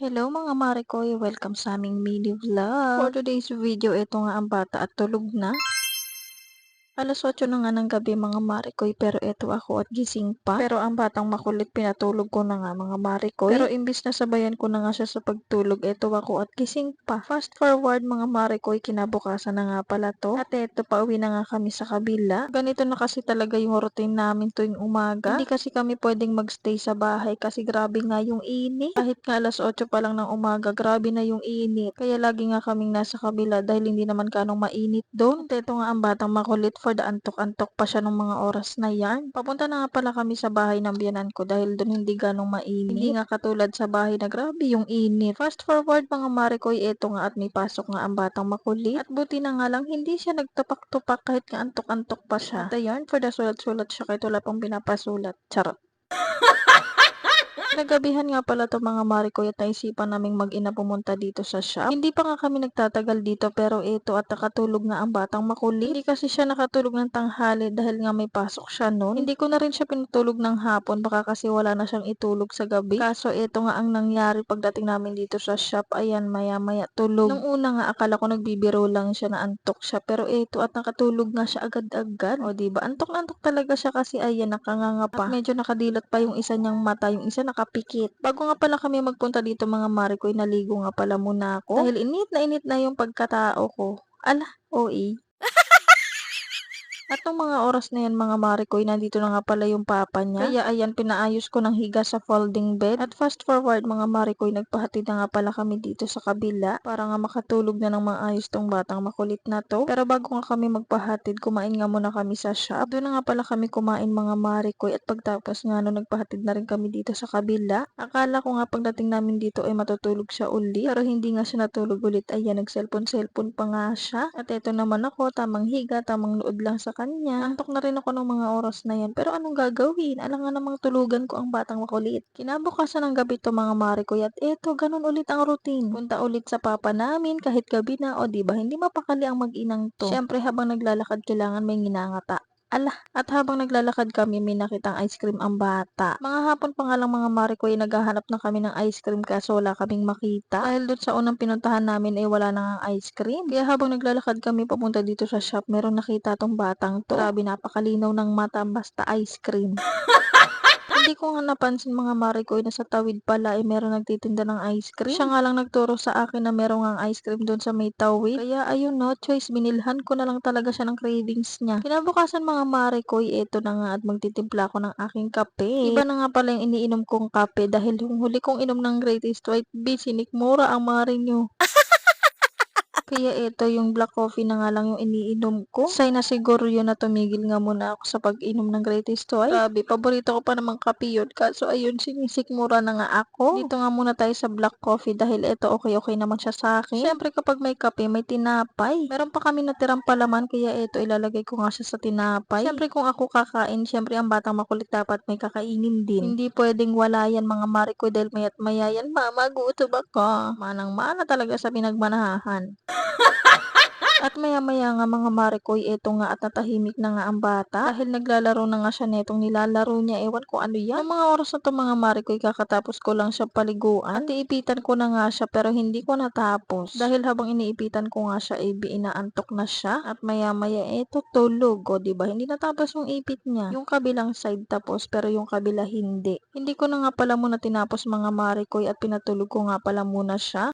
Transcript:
Hello mga Marikoy, welcome sa aming mini vlog. For today's video, ito nga ang bata at tulog na. Alas 8 na nga ng gabi mga Marikoy, pero eto ako at gising pa. Pero ang batang makulit pinatulog ko na nga mga Marikoy. Pero imbis na sabayan ko na nga siya sa pagtulog, eto ako at gising pa. Fast forward mga Marikoy, kinabukasan na nga pala to. At eto, pauwi na nga kami sa kabila. Ganito na kasi talaga yung routine namin tuwing umaga. Hindi kasi kami pwedeng magstay sa bahay kasi grabe nga yung init. Kahit nga alas 8 pa lang ng umaga, grabe na yung init. Kaya lagi nga kaming nasa kabila dahil hindi naman kanong mainit doon. At eto nga ang batang makulit for the antok-antok pa siya ng mga oras na yan. Papunta na nga pala kami sa bahay ng biyanan ko dahil doon hindi ganong mainit. Hindi nga katulad sa bahay na grabe yung init. Fast forward mga Marikoy, eto nga at may pasok nga ang batang makulit. At buti na nga lang hindi siya nagtupak-tupak kahit nga antok-antok pa siya. At ayun, for the sulat-sulat siya kahit wala pang pinapasulat. Charot. Nagabihan nga pala to mga Marikoy at naisipan naming mag-ina pumunta dito sa shop. Hindi pa nga kami nagtatagal dito pero ito at nakatulog nga ang batang makulit. Hindi kasi siya nakatulog ng tanghali dahil nga may pasok siya noon. Hindi ko na rin siya pinutulog ng hapon baka kasi wala na siyang itulog sa gabi. Kaso ito nga ang nangyari pagdating namin dito sa shop. Ayan, maya-maya tulog. Nung una nga akala ko nagbibiro lang siya na antok siya pero ito at nakatulog nga siya agad-agad. O diba, antok na antok talaga siya kasi ayan nakanganga pa. At medyo nakadilat pa yung isa niyang mata, yung isa nakapikit. Bago nga pala kami magpunta dito mga Marikoy, naligo nga pala muna ako. Dahil init na yung pagkatao ko. Ala, OA. At nung mga oras na yan mga Marikoy, nandito na nga pala yung papa niya. Kaya ayan, pinaayos ko ng higa sa folding bed. At fast forward mga Marikoy, nagpahatid na nga pala kami dito sa kabila para nga makatulog na ng maayos tong batang makulit na to. Pero bago nga kami magpahatid, kumain nga muna kami sa shop. Doon na nga pala kami kumain mga Marikoy at pagtapos nga no, nagpahatid na rin kami dito sa kabila. Akala ko nga pagdating namin dito ay matutulog siya ulit. Pero hindi nga siya natulog ulit. Ayan, nag-cellphone pa nga siya. At eto naman ako, tamang higa, tamang nood lang sa kanya. Antok na rin ako ng mga oras na yan. Pero anong gagawin? Alangan namang tulugan ko ang batang makulit. Kinabukasan ng gabi to mga Marikoy at eto, ganun ulit ang routine. Punta ulit sa papa namin kahit gabi na o diba, hindi mapakali ang mag-inang to. Siyempre habang naglalakad kailangan may nginangata. Ala, at habang naglalakad kami may nakitang ice cream ang bata. Mga hapon pa nga lang mga Marikoy, naghahanap na kami ng ice cream kaso wala kaming makita. Dahil doon sa unang pinuntahan namin ay wala na nga ice cream. Kaya habang naglalakad kami papunta dito sa shop, meron nakita tong batang to. Grabe, napakalinaw ng mata basta ice cream. Hindi ko nga napansin mga Marikoy na sa tawid pala ay meron nagtitinda ng ice cream. Siya nga lang nagturo sa akin na meron ngang ice cream doon sa may tawid. Kaya ayun no, choice, binilhan ko na lang talaga siya ng cravings niya. Kinabukasan mga Marikoy, eto na nga at magtitimpla ko ng aking kape. Iba na nga pala yung iniinom kong kape dahil yung huli kong inom ng Greatest White Bee, sinikmura ang Marinyo. Kaya ito, yung black coffee na nga lang yung iniinom ko. Sign na siguro yun na tumigil nga muna ako sa pag-inom ng Greatest Twice. Grabe, paborito ko pa namang kape yun. Kaso ayun, sinisikmura na nga ako. Dito nga muna tayo sa black coffee dahil ito okay naman siya sa akin. Siyempre kapag may kape, may tinapay. Meron pa kami natirang palaman kaya ito ilalagay ko nga siya sa tinapay. Siyempre kung ako kakain, siyempre ang batang makulit dapat may kakainin din. Hindi pwedeng wala yan mga Marikoy dahil mayat maya yan, mama, gutom ako. Manang-mana talaga sa pinagmanahan. At maya-maya nga mga Marikoy, eto nga at natahimik na nga ang bata dahil naglalaro na nga siya netong nilalaro niya. Ewan ko ano yan. Noong mga oras na to mga Marikoy, kakatapos ko lang siya paliguan. At iipitan ko na nga siya pero hindi ko natapos. Dahil habang iniipitan ko nga siya, inaantok na siya. At maya-maya, eto tulog. O diba, hindi natapos yung ipit niya. Yung kabilang side tapos pero yung kabila hindi. Hindi ko na nga pala muna tinapos mga Marikoy at pinatulog ko nga pala muna siya.